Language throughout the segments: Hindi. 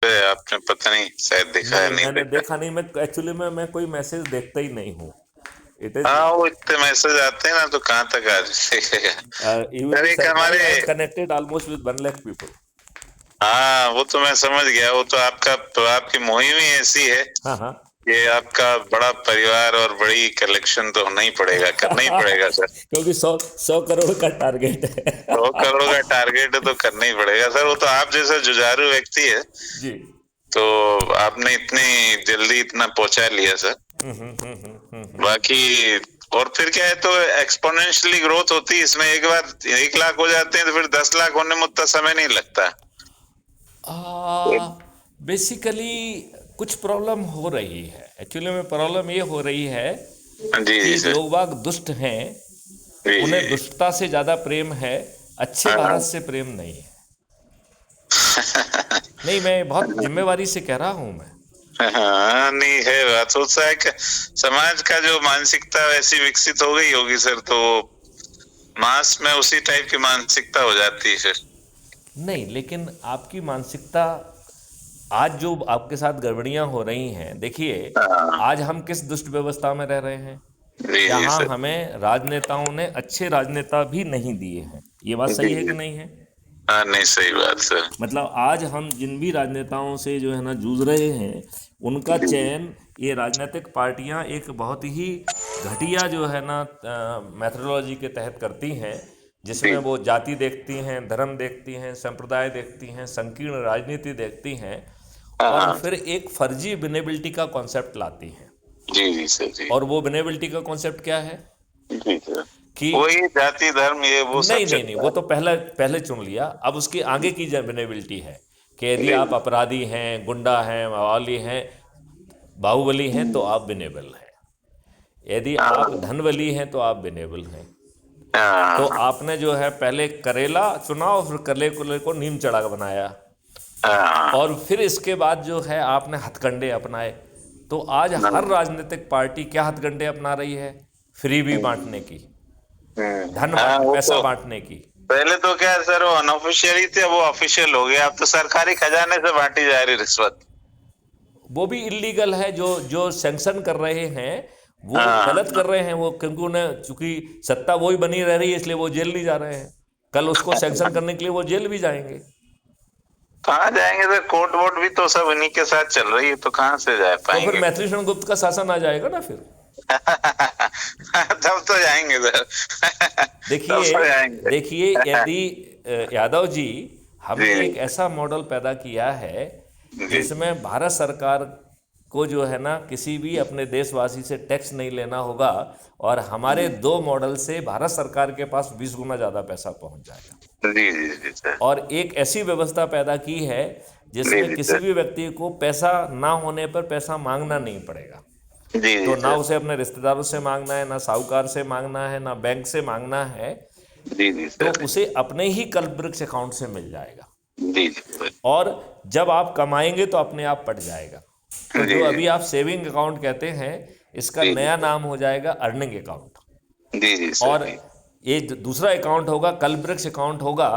पे आपने पता नहीं शायद देखा है, नहीं, नहीं मैंने देखा। देखा नहीं। मैं एक्चुअली मैं कोई मैसेज देखता ही नहीं हूँ। इट इज हाँ, वो इतने मैसेज आते हैं ना, तो कहाँ तक आज देखेगा। सर यूपी एक सरकारी हमारे, has connected almost with 1 lakh people. हाँ वो तो मैं समझ गया, वो तो आपका, तो आपकी मुहिम ही ऐसी है। हाँ हाँ। ये आपका बड़ा परिवार और बड़ी कलेक्शन तो होना ही पड़ेगा, करना ही पड़ेगा सर। क्योंकि 100 करोड़ का टारगेट है। 100 करोड़ का टारगेट है तो करना ही पड़ेगा सर। वो तो आप जैसा जुझारू व्यक्ति है, जी। तो आपने इतनी जल्दी इतना पहुंचा लिया सर। बाकी और फिर क्या है, तो एक्सपोनेंशियली ग्रोथ होती है इसमें। एक बार 1 लाख हो जाते हैं तो फिर 10 लाख होने में उतना समय नहीं लगता। बेसिकली कुछ प्रॉब्लम हो रही है। एक्चुअली में प्रॉब्लम ये हो रही है जी जी कि सर। लोग बाग दुष्ट हैं, जी उन्हें जी। दुष्टता से ज़्यादा प्रेम है, अच्छे हाँ भारत हाँ। से प्रेम नहीं है। नहीं, मैं बहुत जिम्मेवारी से कह रहा हूँ मैं। हाँ नहीं है बात, हो सा है कि समाज का जो मानसिकता वैसी विकसित हो गई होगी सर, तो मास में उसी टाइप की मानसिकता हो जाती है फिर। नहीं, लेकिन आपकी मानसिकता, आज जो आपके साथ गड़बड़ियाँ हो रही हैं, देखिए हाँ। आज हम किस दुष्ट व्यवस्था में रह रहे हैं। जी जी यहाँ सर। हमें राजनेताओं ने अच्छे राजनेता भी नहीं दिए हैं। ये बात जी सही है कि जी। नहीं है? हाँ नहीं, सही बात सर। मतलब आज हम जिन भी राजनेताओं से जो है ना जूझ रहे हैं, उनका जी जी। चयन ये राजनीतिक पार्टियां एक बहुत ही घटिया जो है ना मैथडोलॉजी के तहत करती हैं, जिसमें जी। वो जाति देखती हैं, धर्म देखती हैं, संप्रदाय देखती हैं, संकीर्ण राजनीति देखती हैं, हाँ और हाँ। फिर एक फर्जी विनेबिलिटी का कॉन्सेप्ट लाती हैं। जी जी सर। जी और वो विनेबिलिटी का कॉन्सेप्ट क्या है जी सर। कि वही जाति धर्म ये वो सब नहीं नहीं नहीं, चलता वो है। तो पहले पहले चुन लिया। अब उसकी आगे की विनेबिलिटी है कि यदि जी आप अपराधी हैं, गुंडा हैं, मवाली हैं, बाहुबली हैं, तो जी। आप विनेबल हैं। यदि आप हाँ धनबली हैं तो आप विनेबल हैं। तो हाँ। आपने जो है पहले करेला चुना और फिर करेले को नीम चढ़ा बनाया, हाँ और फिर इसके बाद जो है आपने हथकंडे अपनाए। तो आज हर हाँ। राजनीतिक पार्टी क्या हथकंडे अपना रही है? फ्री भी बांटने की, धन हाँ बांट वो पैसा तो बांटने की। पहले तो क्या है सर, वो अनऑफिशियली थे, वो ऑफिशियल हो गया। अब तो सरकारी खजाने से बांटी जा रही रिश्वत। वो भी इलीगल है। जो जो सैंक्शन कर रहे हैं वो हाँ गलत कर रहे हैं। वो क्योंकि उन्हें चूंकि सत्ता वही बनी रह रही है, इसलिए वो जेल नहीं जा रहे हैं। कल उसको सैंक्शन करने के लिए वो जेल भी जाएंगे। कहाँ जाएंगे सर, कोर्ट वोट भी तो सब इन्हीं के साथ चल रही है, तो कहाँ से जा तो फिर पाएंगे। मैत्री शरण गुप्त का शासन आ जाएगा ना फिर। तब तो जाएंगे सर। तब देखिए, तो जाएंगे। देखिए यदि यादव जी, हमने जी एक ऐसा मॉडल पैदा किया है जी जिसमें भारत सरकार को जो है ना किसी भी अपने देशवासी से टैक्स नहीं लेना होगा, और हमारे जी 2 मॉडल से भारत सरकार के पास 20 गुना ज़्यादा पैसा पहुंच जाएगा। जी जी जी सर। और एक ऐसी व्यवस्था पैदा की है जी जिसमें जी किसी सर। भी व्यक्ति को पैसा ना होने पर पैसा मांगना नहीं पड़ेगा। जी जी तो ना सर। उसे अपने रिश्तेदारों से मांगना है, ना साहूकार से मांगना है, ना बैंक से मांगना है। जी जी तो सर। उसे अपने ही कल्पवृक्ष अकाउंट से मिल जाएगा। जी जी सर। और जब आप कमाएंगे तो अपने आप पट जाएगा। तो जी जो जी। अभी आप सेविंग अकाउंट कहते हैं, इसका जी नया नाम हो जाएगा अर्निंग अकाउंट। जी जी सर। और जी ये दूसरा अकाउंट होगा कल्पवृक्ष अकाउंट होगा।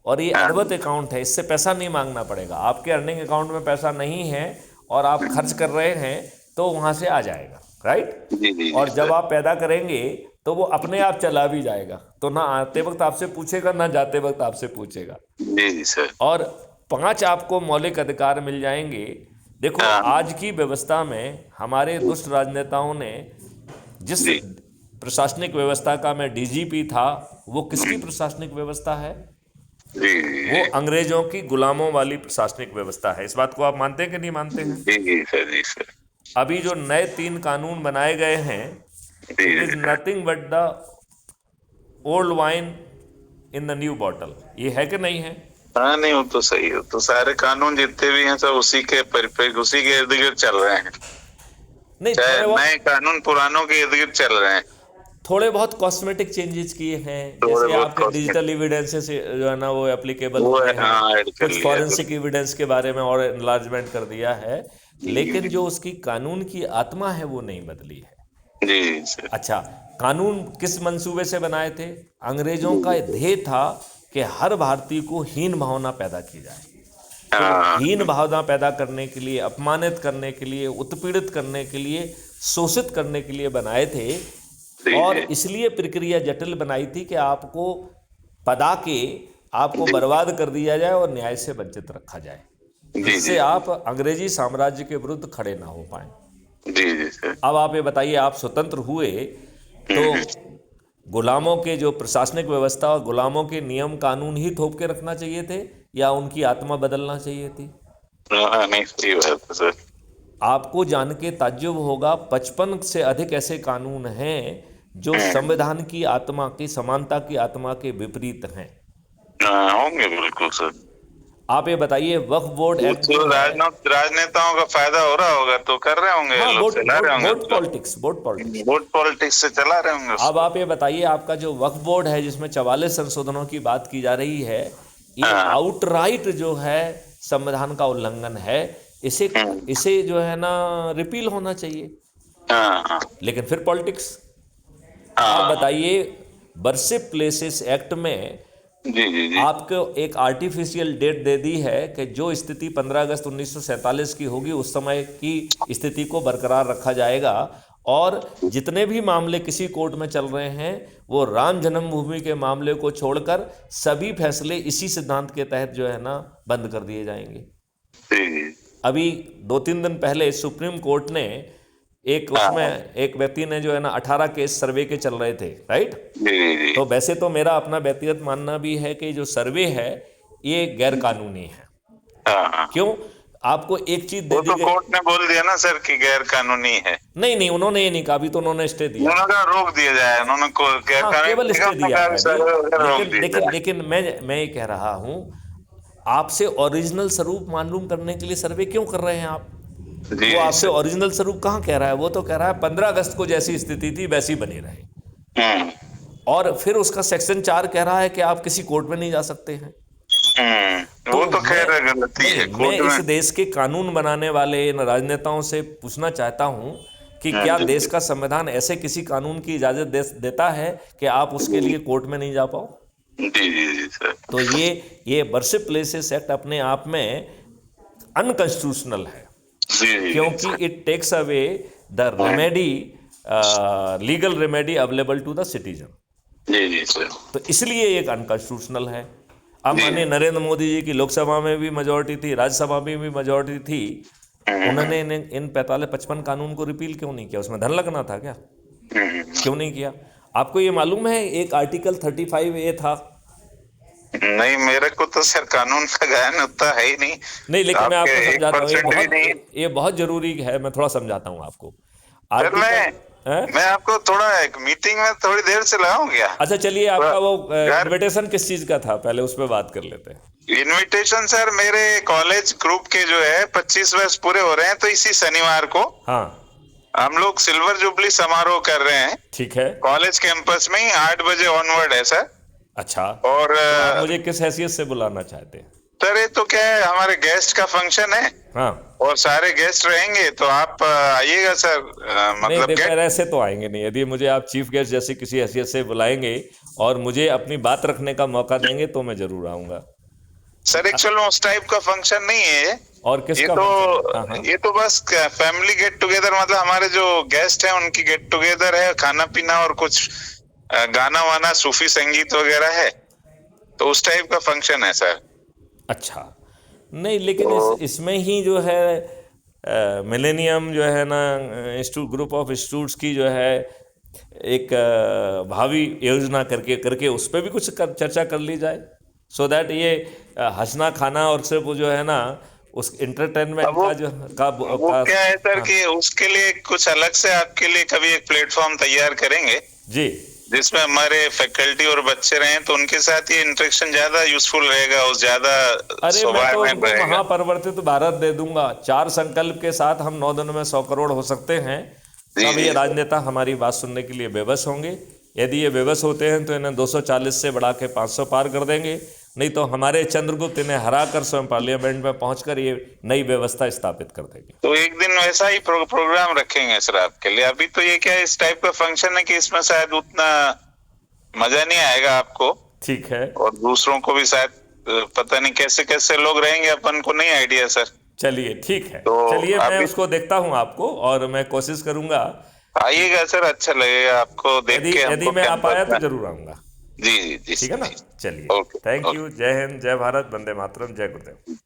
और ये हाँ। अर्बत अकाउंट है, इससे पैसा नहीं मांगना पड़ेगा। आपके अर्निंग अकाउंट में पैसा नहीं है और आप खर्च कर रहे हैं, तो वहाँ से आ जाएगा, राइट। जी जी जी और जब सर। आप पैदा करेंगे तो वो अपने आप चला भी जाएगा। तो ना आते वक्त आपसे पूछेगा, ना जाते वक्त आपसे पूछेगा। जी जी सर। और 5 आपको मौलिक अधिकार मिल जाएंगे। देखो, हाँ। आज की व्यवस्था में हमारे दुष्ट राजनेताओं ने जिस जी प्रशासनिक व्यवस्था का, मैं डीजीपी था, वो किसकी प्रशासनिक व्यवस्था है? जी वो जी अंग्रेजों की गुलामों वाली प्रशासनिक व्यवस्था है। इस बात को आप मानते हैं कि नहीं मानते हैं? जी जी सर। जी सर। अभी जो नए 3 कानून बनाए गए हैं, जी इट जी is sir. Nothing but the old wine in the new bottle. ये है कि नहीं है? हाँ नहीं, वो तो सही है। तो सारे कानून जितने भी हैं सब उसी के परिप्रेक्ष्य, उसी के इर्द गिर्द चल रहे हैं। नहीं, चाहे थोड़े बहुत, नए कानून पुरानों के इर्द गिर्द चल रहे हैं। थोड़े बहुत कॉस्मेटिक चेंजेस किए हैं। थोड़े जैसे बहुत आपके डिजिटल कॉस्मेटिक एविडेंसेस जो है ना वो एप्लीकेबल वो हो है, गए हैं। हाँ ऐड कर कुछ लिया है। फॉरेंसिक एविडेंस के बारे में और एनलार्जमेंट कर दिया है। जी लेकिन जी जो उसकी कानून की आत्मा है वो नहीं बदली है। जी सर। अच्छा, कानून किस मंसूबे से बनाए थे? अंग्रेजों जी का जी सर। ध्येय था कि हर भारतीय को हीन भावना पैदा की जाए। तो हाँ हीन भावना पैदा करने के लिए, अपमानित करने के लिए, उत्पीड़ित करने के लिए, शोषित करने के लिए बनाए थे। जी और जी इसलिए प्रक्रिया जटिल बनाई थी कि आपको पदा के आपको जी बर्बाद कर दिया जाए और न्याय से वंचित रखा जाए, जी जिससे जी आप अंग्रेजी साम्राज्य के विरुद्ध खड़े ना हो पाए। जी जी सर। अब आप ये बताइए, आप स्वतंत्र हुए तो गुलामों के जो प्रशासनिक व्यवस्था और गुलामों के नियम कानून ही थोप के रखना चाहिए थे, या उनकी आत्मा बदलना चाहिए थी? हाँ नहीं, सही बात है सर। आपको जान के ताज्जुब होगा, 55 से अधिक ऐसे कानून हैं जो संविधान की आत्मा की, समानता की आत्मा के विपरीत हैं। हाँ, होंगे बिल्कुल सर। आप ये बताइए, वक्फ बोर्ड वो एक्ट तो जो है, राजनेताओं का फायदा हो रहा होगा तो कर रहे होंगे, हाँ, लोग चला रहे होंगे वोट उसको। Politics, vote politics. Vote politics से चला रहे होंगे अब उसको। आप ये बताइए, आपका जो वक्फ बोर्ड है जिसमें 44 संशोधनों की बात की जा रही है, ये हाँ आउटराइट जो है संविधान का उल्लंघन है। इसे इसे जो है ना रिपील होना चाहिए, हाँ हाँ लेकिन फिर पॉलिटिक्स। आप हाँ बताइए, वर्शिप प्लेसेस एक्ट में जी जी जी आपको एक आर्टिफिशियल डेट दे दी है कि जो स्थिति 15 अगस्त 1947 की होगी उस समय की स्थिति को बरकरार रखा जाएगा, और जितने भी मामले किसी कोर्ट में चल रहे हैं वो राम जन्मभूमि के मामले को छोड़कर सभी फैसले इसी सिद्धांत के तहत जो है ना बंद कर दिए जाएंगे। जी जी अभी 2-3 दिन पहले सुप्रीम कोर्ट ने एक, उसमें एक व्यक्ति ने जो है ना 18 केस सर्वे के चल रहे थे, राइट? जी जी तो वैसे तो मेरा अपना व्यक्तिगत मानना भी है कि जो सर्वे है ये गैर कानूनी है। हाँ हाँ। क्यों? आपको एक चीज दे वो दी तो गई। कोर्ट ने बोल दिया ना सर कि गैर कानूनी है। नहीं नहीं, उन्होंने ये नहीं कहा, अभी तो उन्होंने स्टे दिया। उन्होंने कहा रोक दिया जाए, उन्होंने गैर हाँ, कानूनी केवल स्टे दिया है रोक लेकिन दिया लेकिन जाए। लेकिन मैं ये कह रहा हूँ, आपसे ओरिजिनल स्वरूप मालूम करने के लिए सर्वे क्यों कर रहे हैं आप? जी वो आपसे ओरिजिनल स्वरूप कहाँ कह रहा है? वो तो कह रहा है 15 अगस्त को जैसी स्थिति थी वैसी बनी रहे। हम्म और फिर उसका सेक्शन 4 कह रहा है कि आप किसी कोर्ट में नहीं जा सकते हैं। वो तो खैर मैं गलती है मैं कोर्ट इस में। देश के कानून बनाने वाले इन राजनेताओं से पूछना चाहता हूं कि क्या जी देश का संविधान ऐसे किसी कानून की इजाजत देता है कि आप उसके लिए कोर्ट में नहीं जा पाओ? जी जी जी सर। तो ये वर्शिप प्लेसेस एक्ट अपने आप में अनकॉन्स्टिट्यूशनल है, जी जी क्योंकि it takes away the remedy, legal remedy available to the citizen. जी जी सर। तो इसलिए एक अनकॉन्स्टिट्यूशनल है। अब जी। माननीय नरेंद्र मोदी जी की लोकसभा में भी मेजोरिटी थी, राज्यसभा में भी मेजोरिटी थी, उन्होंने इन 55 कानून को रिपील क्यों नहीं किया? उसमें धन लगना था क्या? क्यों नहीं किया? आपको ये मालूम है एक आर्टिकल 35A था? नहीं, मेरे को तो सर कानून का ज्ञान उतना है ही नहीं। नहीं, लेकिन मैं आपको आपके समझाता हूँ, 1% भी नहीं। ये बहुत जरूरी है, मैं थोड़ा समझाता हूँ आपको। सर मैं आपको थोड़ा एक मीटिंग में थोड़ी देर से लगाऊं क्या? अच्छा चलिए, आपका वो यार- इन्विटेशन किस चीज का था, पहले उस पर बात कर लेते हैं। इनविटेशन सर मेरे कॉलेज ग्रुप के जो है 25 वर्ष पूरे हो रहे हैं, तो इसी शनिवार को हाँ हम लोग सिल्वर जुबली समारोह कर रहे हैं ठीक है। कॉलेज कैंपस में ही, 8 बजे ऑनवर्ड है सर। अच्छा, और तो आप मुझे किस हैसियत से बुलाना चाहते हैं? सर ये तो क्या है, हमारे गेस्ट का फंक्शन है हाँ, और सारे गेस्ट रहेंगे, तो आप आइएगा सर। नहीं मतलब देखो, ऐसे तो आएंगे नहीं। यदि मुझे आप चीफ गेस्ट जैसे किसी हैसियत से बुलाएंगे और मुझे अपनी बात रखने का मौका देंगे तो मैं जरूर आऊंगा। सर एक्चुअल में उस टाइप का फंक्शन नहीं है और ये किसका तो function है? हाँ, हाँ। ये तो बस फैमिली गेट टुगेदर, मतलब हमारे जो गेस्ट हैं उनकी गेट टुगेदर है, खाना पीना और कुछ गाना वाना, सूफी संगीत वगैरह है, तो उस टाइप का फंक्शन है सर। अच्छा, नहीं लेकिन इसमें ही जो है मिलेनियम जो है ना, ग्रुप ऑफ इंस्टीट्यूट्स की जो है एक भावी योजना करके उस पर भी कुछ चर्चा कर ली जाए, सो दैट ये हंसना खाना और सिर्फ वो जो है ना उस इंटरटेनमेंट का जो वो क्या है सर कि उसके लिए कुछ अलग से आपके लिए कभी एक प्लेटफॉर्म तैयार करेंगे जी, जिसमें हमारे फैकल्टी और बच्चे रहें, तो उनके साथ ये इंटरेक्शन ज्यादा यूजफुल रहेगा और ज्यादा अरे मैं स्वभाव तो में उनको रहेगा। महापरिवर्तित भारत दे दूंगा। 4 संकल्प के साथ हम 9 दिन में 100 करोड़ हो सकते हैं। तब ये राजनेता हमारी बात सुनने के लिए बेबस होंगे। यदि ये बेबस होते हैं तो इन्हें 240 से बढ़ा के 500 पार कर देंगे, नहीं तो हमारे चंद्रगुप्त इन्हें हरा कर स्वयं पार्लियामेंट में पहुंचकर ये नई व्यवस्था स्थापित कर देंगे। तो एक दिन वैसा ही प्रोग्राम रखेंगे सर आपके लिए। अभी तो ये क्या है, इस टाइप का फंक्शन है कि इसमें शायद उतना मजा नहीं आएगा आपको, ठीक है। और दूसरों को भी शायद पता नहीं कैसे कैसे लोग रहेंगे, अपन को नहीं आइडिया सर। चलिए ठीक है, तो चलिए मैं अभी उसको देखता हूँ आपको, और मैं कोशिश करूंगा, आइएगा सर, अच्छा लगेगा आपको देख यदि के यदि हमको मैं आ पाया कैंपस तो में। जरूर आऊंगा। जी जी जी ठीक है सर ना? जी। चलिए, ओके थैंक ओके। यू, जय हिंद, जय भारत, वंदे मातरम, जय गुरुदेव।